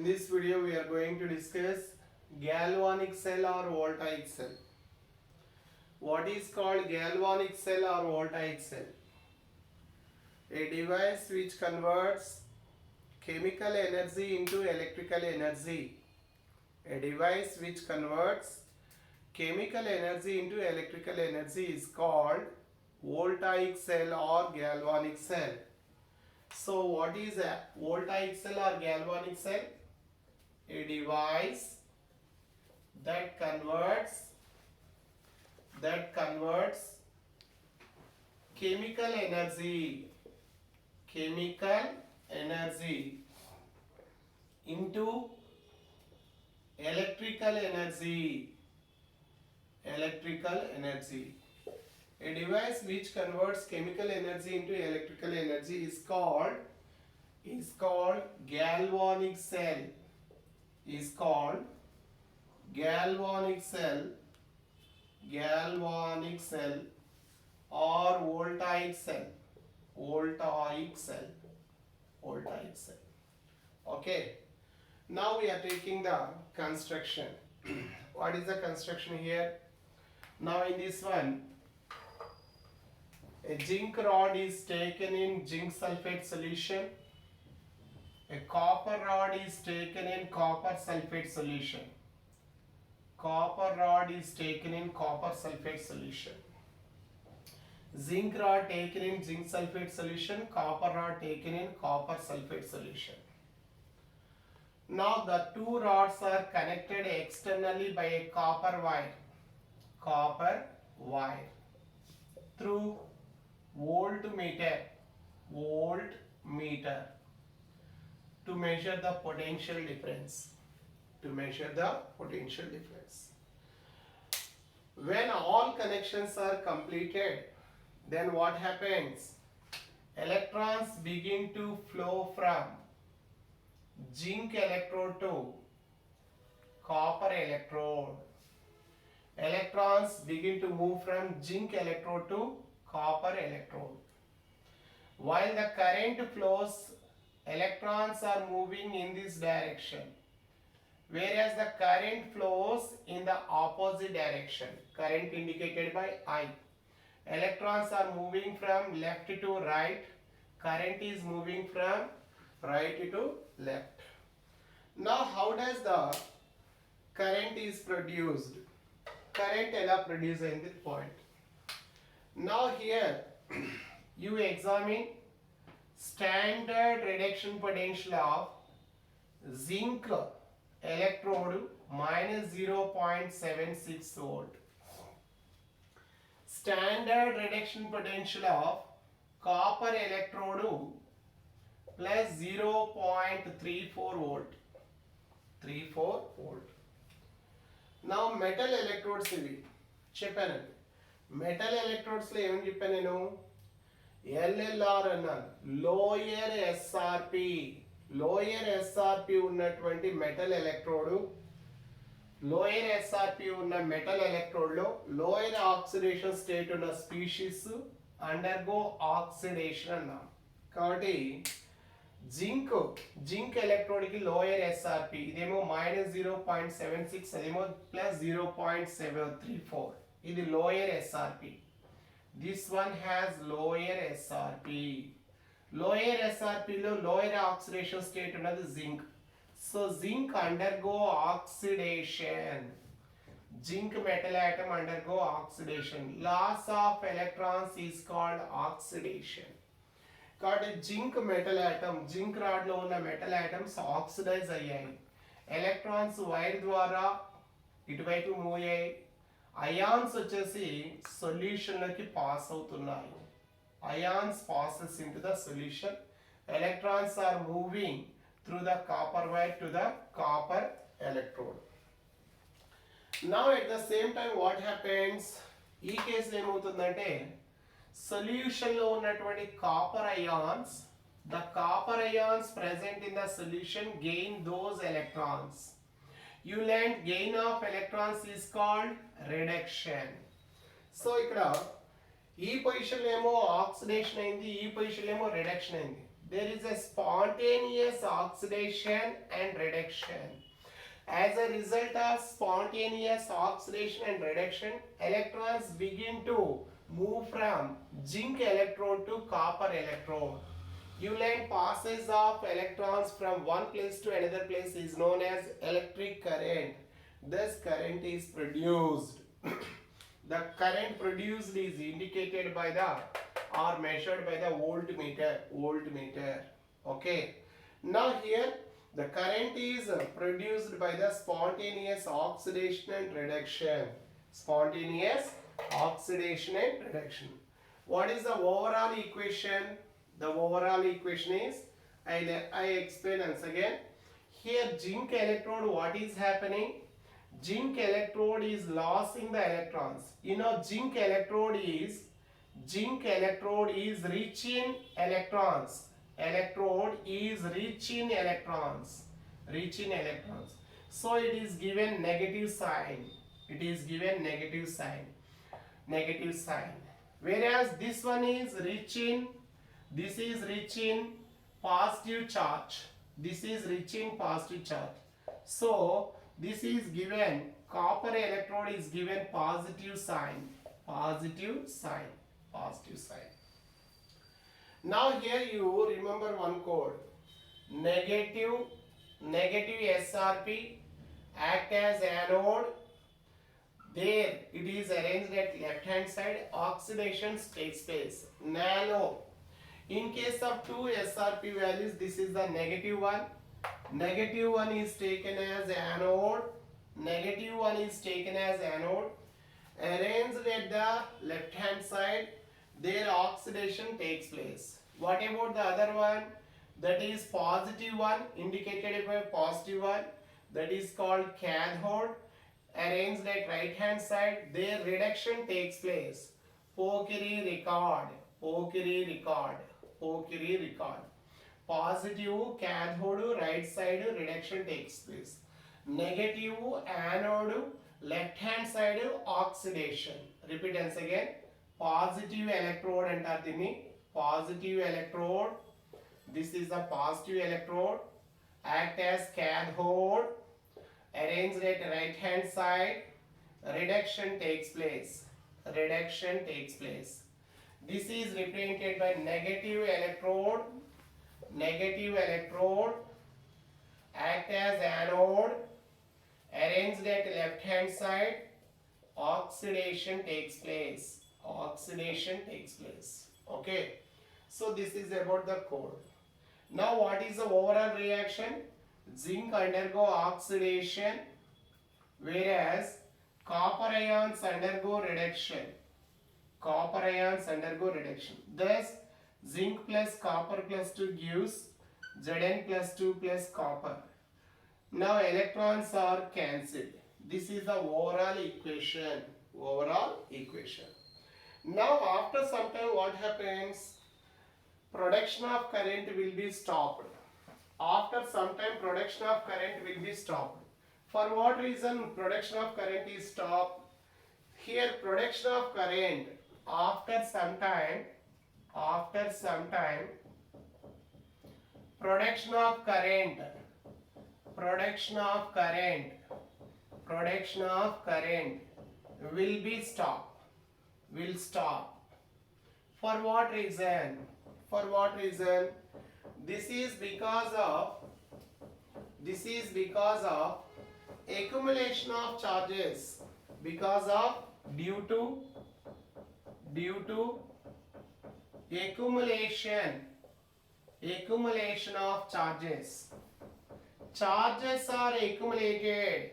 In this video, we are going to discuss galvanic cell or voltaic cell. What is called galvanic cell or voltaic cell? A device which converts chemical energy into electrical energy. A device which converts chemical energy into electrical energy is called voltaic cell or galvanic cell. So what is a voltaic cell or galvanic cell? A device that converts chemical energy into electrical energy. A device which converts chemical energy into electrical energy is called galvanic cell. Galvanic cell or voltaic cell. Okay. Now we are taking the construction. What is the construction here? Now in this one, a zinc rod is taken in zinc sulfate solution. A copper rod is taken in copper sulfate solution. Zinc rod taken in zinc sulfate solution, copper rod taken in copper sulfate solution. Now the two rods are connected externally by a copper wire through voltmeter to measure the potential difference. When all connections are completed, then what happens? Electrons begin to flow from zinc electrode to copper electrode. Electrons begin to move from zinc electrode to copper electrode. While the current flows, electrons are moving in this direction, whereas the current flows in the opposite direction. Current indicated by I. Electrons are moving from left to right. Current is moving from right to left. Now how does the current is produced? Current ఎలా produce అయింది point. Now here you examine standard reduction potential of zinc electrode minus 0.76 volt. Standard reduction potential of copper electrode plus 0.34 volt. Now metal electrodes ఇవి చెప్పానండి. Metal electrodes లో ఏమని చెప్పాను నేను? LLR అన్నాను. Lower SRP ఉన్నటువంటి మెటల్ ఎలక్ట్రోడ్ లో lower oxidation state ఉన్న స్పీషీస్ అండర్గో ఆక్సిడేషన్ అన్నాం. కాబట్టి జింక్ ఎలక్ట్రోడ్ కి లోయర్ ఎస్ఆర్పి, ఇదేమో -0.76, అదేమో +0.734. ఇది lower SRP. This one has lower SRP. Lower SRP లో లోయర్ ఆక్సిడేషన్ స్టేట్ ఉన్నది zinc. So zinc undergo oxidation. Zinc metal atom undergo oxidation. Loss of electrons is called oxidation. కాబట్టి zinc metal atom, zinc rod లో ఉన్న metal atoms oxidise అయ్యాయి. Electrons wire ద్వారా ఇటువైపు move అయ్యాయి. Ions వచ్చేసి solution లోకి పాస్ అవుతున్నాయి. Ions passes into the solution. Electrons are moving through the copper wire to the copper electrode. Now at the same time what happens? ఈ కేసులో ఏమవుతుందంటే సొల్యూషన్ లో ఉన్నటువంటి copper ions, the copper ions present in the solution gain those electrons. You learned gain of electrons is called reduction. So ఇక్కడ ఈ position ఏమో oxidation అయింది, ఈ పొజిషన్ ఏమో రిడక్షన్ అయింది. there is a spontaneous oxidation and reduction. As a result of spontaneous oxidation and reduction, electrons begin to move from zinc electrode to copper electrode. Uline passes of electrons from one place to another place is known as electric current. Thus current is produced. The current produced is indicated by the or measured by the voltmeter. Okay. Now here the current is produced by the spontaneous oxidation and reduction. Spontaneous oxidation and reduction. What is the overall equation? The overall equation is, I explain once again. Here zinc electrode, what is happening? Zinc electrode is losing the electrons. You know zinc electrode is rich in electrons. Electrode is rich in electrons. So it is given negative sign. Negative sign. Whereas this one is rich in positive charge. So this is given, copper electrode is given positive sign. Now here you remember one code. Negative SRP act as anode. There it is arranged at left hand side. Oxidation takes place. Nano. In case of two SRP values, this is the negative one. Negative one is taken as anode. Arranged at the left hand side, their oxidation takes place. What about the other one? That is positive one, indicated by positive one. That is called cathode. Arranged at right hand side, their reduction takes place. Pockery record. Positive cathode, right side reduction takes place. Negative anode, left hand side oxidation. Repeat once again. Positive electrode antaru dini. Positive electrode. This is a positive electrode. Act as cathode. Arranged at right hand side. Reduction takes place. This is represented by negative electrode. Act as anode. Arranged at left hand side. Oxidation takes place. Okay. So this is about the code. Now what is the overall reaction? Zinc undergo oxidation, whereas copper ions undergo reduction. Thus zinc plus copper plus 2 gives Zn plus 2 plus copper. Now electrons are cancelled. This is the overall equation. Now after some time what happens? Production of current will be stopped. For what reason production of current is stopped? Here production of current after some time production of current will stop. For what reason? This is because of accumulation of charges, due to accumulation of charges. Charges are accumulated.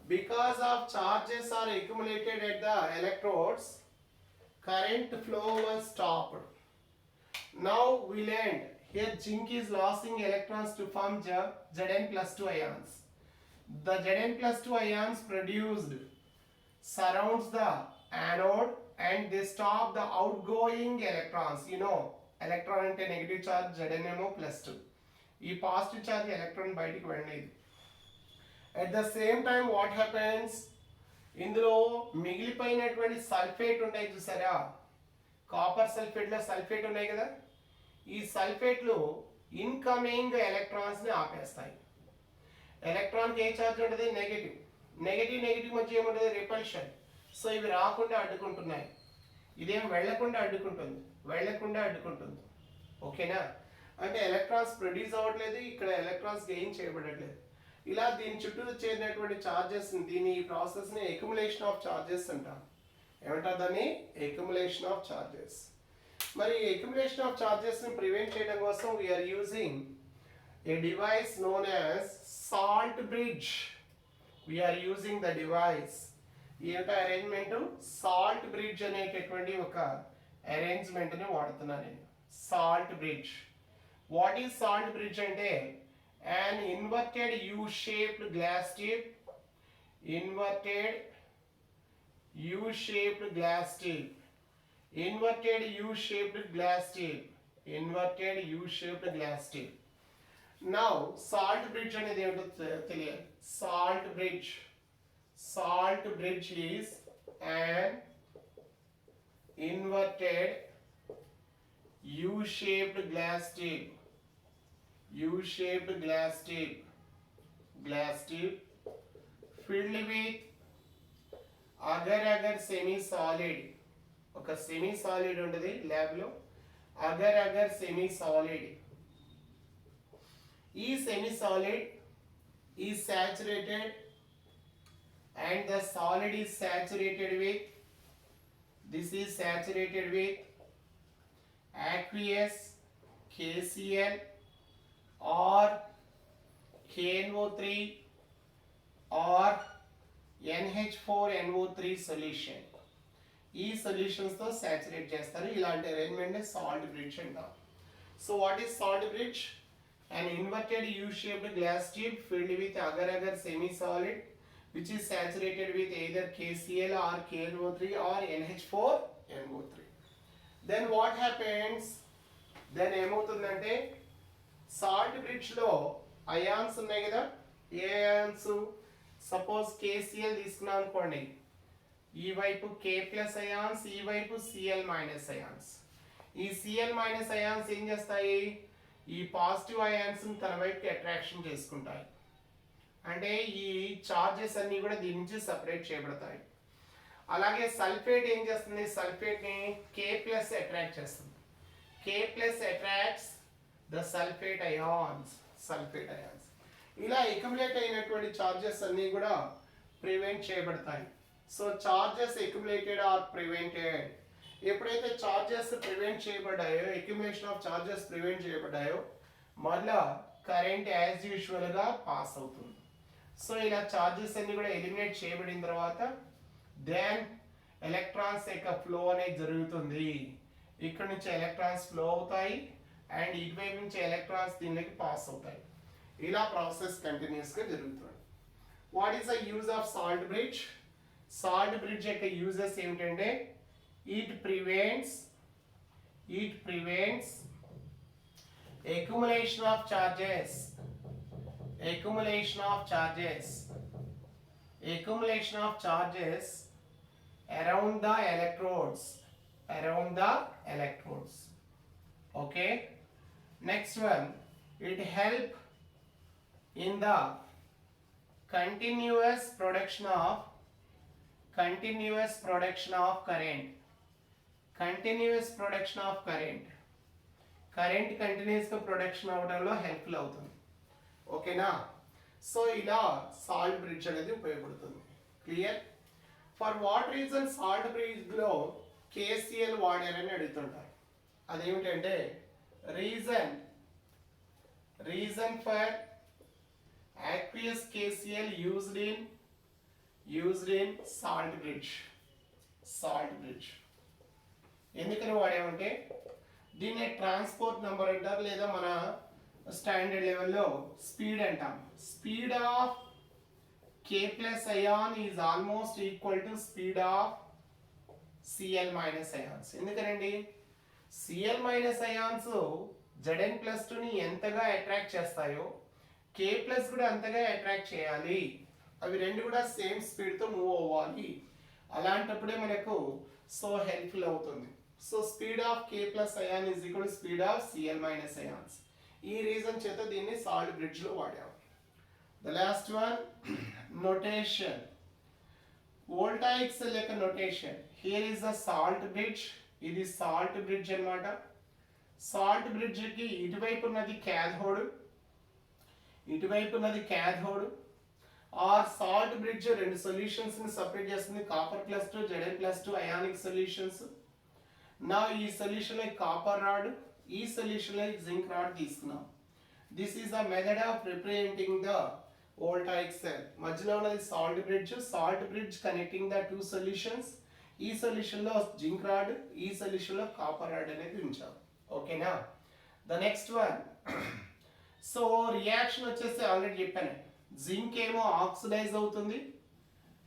Because of charges are accumulated at the electrodes, current flow was stopped. Now we learned here zinc is losing electrons to form Zn plus 2 ions. The Zn plus 2 ions produced surrounds the anode and they stop the outgoing electrons. You know, electron ante negative charge, Znmo plus 2. ఈ positive charge electron బయటికి వెళ్ళలేదు. At the same time what happens, ఇందులో మిగిలిపోయినటువంటి sulphate ఉంటాయి చూసారా, copper సల్ఫేట్లో sulphate ఉన్నాయి కదా, ఈ సల్ఫేట్లు incoming ఎలక్ట్రాన్స్ని ఆపేస్తాయి. ఎలక్ట్రాన్కి ఏ charge ఉంటుంది? నెగిటివ్. నెగిటివ్ మధ్య ఏముంటుంది? రిపల్షన్. సో ఇవి రాకుండా అడ్డుకుంటున్నాయి. ఇదేం వెళ్లకుండా అడ్డుకుంటుంది. ఓకేనా? అంటే ఎలక్ట్రాన్స్ ప్రొడ్యూస్ అవ్వట్లేదు, ఇక్కడ ఎలక్ట్రాన్స్ గెయిన్ చేయబడట్లేదు. ఇలా దీని చుట్టూ చేరినటువంటి చార్జెస్, దీని ఈ ప్రాసెస్ని ఎక్యుములేషన్ ఆఫ్ చార్జెస్ అంటాం. ఏమంటారు దాన్ని? Accumulation of charges. మరి ఎక్యుములేషన్ ఆఫ్ చార్జెస్ని ప్రివెంట్ చేయడం కోసం we are using a device known as salt bridge. We are using the device. ఈ యొక్క అరేంజ్మెంట్ సాల్ట్ బ్రిడ్జ్ అనేటటువంటి ఒక అరేంజ్మెంట్ని వాడుతున్నాను నేను. Salt bridge. What is salt bridge అంటే an inverted U-shaped glass tube. Inverted U-shaped glass tube. Inverted U-shaped glass tube. Inverted U-shaped glass tube. Now salt bridge అనేది ఏంటో తెలియాలి. Salt bridge is an inverted U-shaped glass tube. U-shaped glass tube filled with agar semi solid. ఒక semi solid ఉంటుంది lab లో. Agar semi solid. ఈ semi solid is saturated and the solid is saturated with, this is saturated with aqueous KCl or KNO3 or NH4NO3 solution. ఈ solutions తో saturate చేస్తారు. ఇలాంటి arrangement ని salt bridge అంటాం. So what is salt bridge? An inverted U-shaped glass tube filled with agar semi-solid which is saturated with either KCl or KNO3 or NH4NO3. Then what happens? Then ఏమవుతుందంటే salt bridge లో ions ఉన్నాయి కదా. ఏ ions? Suppose KCl తీసుకున్నాం అనుకోండి, ఈ వైపు K plus ions, ఈ వైపు Cl మైనస్ అయాన్స్. ఈ Cl మైనస్ అయాన్స్ ఏం చేస్తాయి? ఈ పాజిటివ్ అయాన్స్ తన వైపుకి అట్రాక్షన్ చేసుకుంటాయి. అంటే ఈ చార్జెస్ అన్ని కూడా దీని నుంచి సపరేట్ చేయబడతాయి. అలాగే సల్ఫేట్ ఏం చేస్తుంది? సల్ఫేట్ ని K ప్లస్ అట్రాక్ట్ చేస్తుంది. K plus attracts the sulphate ions. ఇలా అక్యుములేట్ అయినటువంటి చార్జెస్ అన్ని కూడా ప్రివెంట్ చేయబడతాయి. So charges accumulated are prevented. ఎప్పుడైతే చార్జెస్ ప్రివెంట్ చేయబడ్డాయో, అక్యుములేషన్ ఆఫ్ చార్జెస్ ప్రివెంట్ చేయబడ్డాయో, మళ్ళా కరెంట్ యాజ్ యూజువల్ గా పాస్ అవుతుంది. సో ఇలా చార్జెస్ అన్ని కూడా ఎలిమినేట్ చేయబడిన తర్వాత దెన్ ఎలక్ట్రాన్స్ యొక్క ఫ్లో అనేది జరుగుతుంది. ఇక్కడ నుంచి ఎలక్ట్రాన్స్ ఫ్లో అవుతాయి అండ్ ఇటువైపు నుంచి ఎలక్ట్రాన్స్ దీనికి పాస్ అవుతాయి. ఇలా ప్రాసెస్ కంటిన్యూస్ గా జరుగుతుంది. What is the use of salt bridge? Salt bridge యొక్క యూజెస్ ఏమిటంటే it prevents accumulation of charges around the electrodes. Okay, next one, it help in the continuous production of current. Current continuous గా production అవడంలో helpful అవుతుంది. ఓకేనా? So ఇలా salt bridge అనేది ఉపయోగపడుతుంది. Clear? For what reason salt bridge లో KCl వాడారని అడుగుతుంటారు. అదేమిటంటే reason for aqueous KCl used in salt bridge. ఎందుకని వాడామంటే దీన్ని ట్రాన్స్పోర్ట్ నెంబర్ అంటారు, లేదా మన స్టాండర్డ్ లెవెల్లో స్పీడ్ అంటాం. Speed of K plus ion is almost equal to speed of Cl minus ions. ఎందుకనండి? Cl మైనస్ అయాన్స్ Zn+2ని ఎంతగా అట్రాక్ట్ చేస్తాయో K ప్లస్ కూడా అంతగా అట్రాక్ట్ చేయాలి. అవి రెండు కూడా సేమ్ స్పీడ్తో మూవ్ అవ్వాలి. అలాంటప్పుడే మనకు సో హెల్ప్ఫుల్ అవుతుంది. So speed of K plus ion is equal to speed of Cl minus ions. ఈ రీజన్ చేత దీన్ని సాల్ట్ బ్రిడ్జ్ లో వాడాం. The last one, notation. Voltaic cell యొక్క notation. Here is the salt bridge. ఇది salt bridge అన్నమాట. Salt bridge కి ఇటువైపు ఉన్నది cathode, ఇటువైపు ఉన్నది cathode. ఆర్ సాల్ట్ బ్రిడ్జ్ రెండు సొల్యూషన్స్ ని సెపరేట్ చేస్తుంది, copper plus 2 Zn+2 ionic solutions. నా ఈ సొల్యూషన్ లో కాపర్ రాడ్, ఈ సొల్యూషన్ లో జింక్ రాడ్ తీసుకున్నాం. This is the method of representing the voltaic cell. మధ్యలో ఉన్నది salt bridge, salt bridge connecting the 2 solutions. ఈ సొల్యూషన్ లో జింక్ రాడ్, ఈ సొల్యూషన్ లో కాపర్ రాడ్ అనేది ఉంచాం. ఓకేనా? The next one, so reaction వచ్చేసి ఆల్రెడీ చెప్పాను, జింక్ ఏమో ఆక్సిడైజ్ అవుతుంది,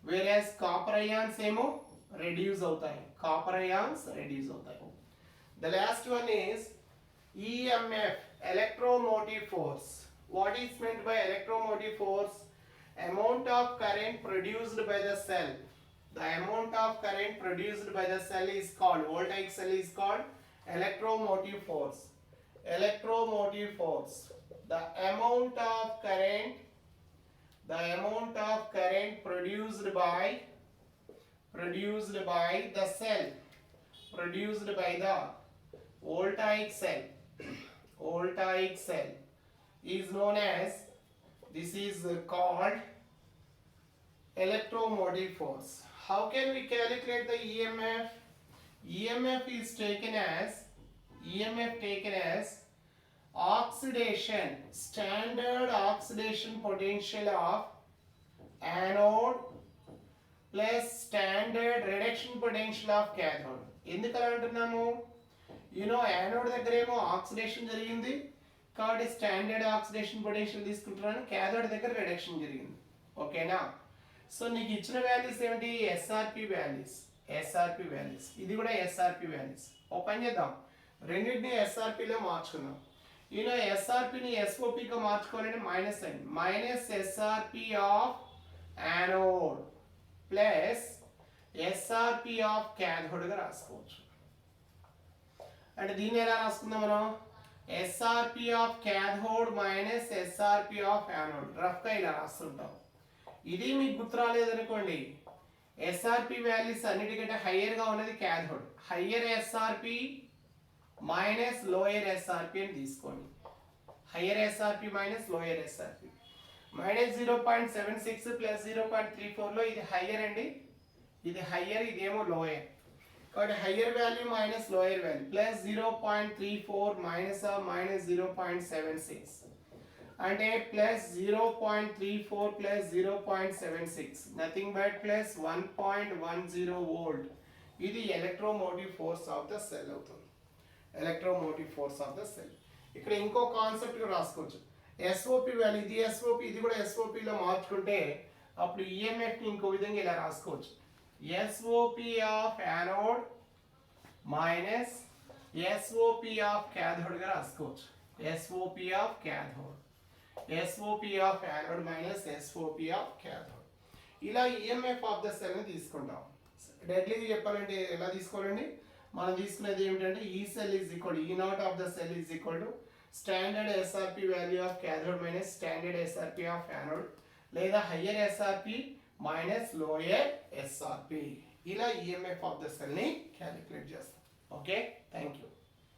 వేరేస్ కాపర్ అయాన్స్ ఏమో రెడ్యూస్ అవుతాయి, కాపర్ అయాన్స్ రెడ్యూస్ అవుతాయి. The last one is EMF, electromotive force. What is meant by electromotive force? Amount of current produced by the cell. The amount of current produced by the cell is called, voltaic cell is called electromotive force. Electromotive force. The amount of current produced by the cell, produced by the voltaic cell is known as, this is called electromotive force. How can we calculate the EMF? EMF taken as oxidation, standard oxidation potential of anode plus standard reduction potential of cathode. ఎందుకలా అంటున్నాము? Anode దగ్గర ఏమో oxidation జరిగింది కాబట్టి standard oxidation potential తీసుకుంటున్నాను, cathode దగ్గర reduction జరిగింది. ఓకేనా? సో నీకు ఇచ్చిన వాల్యూస్ ఏమిటి? SRP values. ఇది కూడా ఎస్ఆర్పి వాల్యూస్. ఓ పని చేద్దాం, రెండింటిని ఎస్ఆర్పిలో మార్చుకుందాం. ఎస్ఆర్పిని ఎస్ఓపిగా మార్చుకోవాలంటే మైనస్ అయింది, minus SRP of anode plus SRP of క్యాథోడ్గా రాసుకోవచ్చు. అంటే దీన్ని ఎలా రాసుకుందాం మనం? SRP of cathode minus SRP of anode, రఫ్గా ఇలా రాస్తుంటాం. ఇది మీకు గుర్తు రాలేదనుకోండి, ఎస్ఆర్పి వాల్యూస్ అన్నిటికంటే హయ్యర్గా ఉన్నది cathode, higher SRP minus lower SRP అని తీసుకోండి. Higher SRP minus lower SRP, minus 0.76 plus 0.34లో ఇది హయ్యర్ అండి, ఇది హయ్యర్, ఇదేమో లోయర్. కాబట్టి higher value minus lower value plus 0.34 minus minus 0.76 అంటే plus 0.34 plus 0.76 nothing but plus 1.10 volt. ఇది electromotive force of the cell అవుతుంది, electromotive force of the cell. ఇక్కడ ఇంకో కాన్సెప్ట్ రాసుకోవచ్చు, ఎస్ఓపి వాల్యూ, ఇది ఎస్ఓపి, ఇది కూడా ఎస్ఓపిలో మార్చుకుంటే అప్పుడు ఈఎంఎఫ్ని ఇంకో విధంగా ఇలా రాసుకోవచ్చు, SOP of anode minus SOP of cathode గా రాసుకోవచ్చు. SOP of cathode, SOP of anode minus SOP of cathode. ఇలా EMF of the cell ని తీసుకుంటాం. డైరెక్ట్లీ చెప్పాలంటే ఎలా తీసుకోవాలండి? మనం తీసుకునేది ఏమిటంటే E cell is equal to E naught of the cell is equal to standard SRP value of cathode minus standard SRP of anode, లేదా higher SRP minus lower SRP. ఇలా ఈఎంఎఫ్ ఆఫ్ ద సెల్ ని calculate చేస్తాం. Okay, thank you.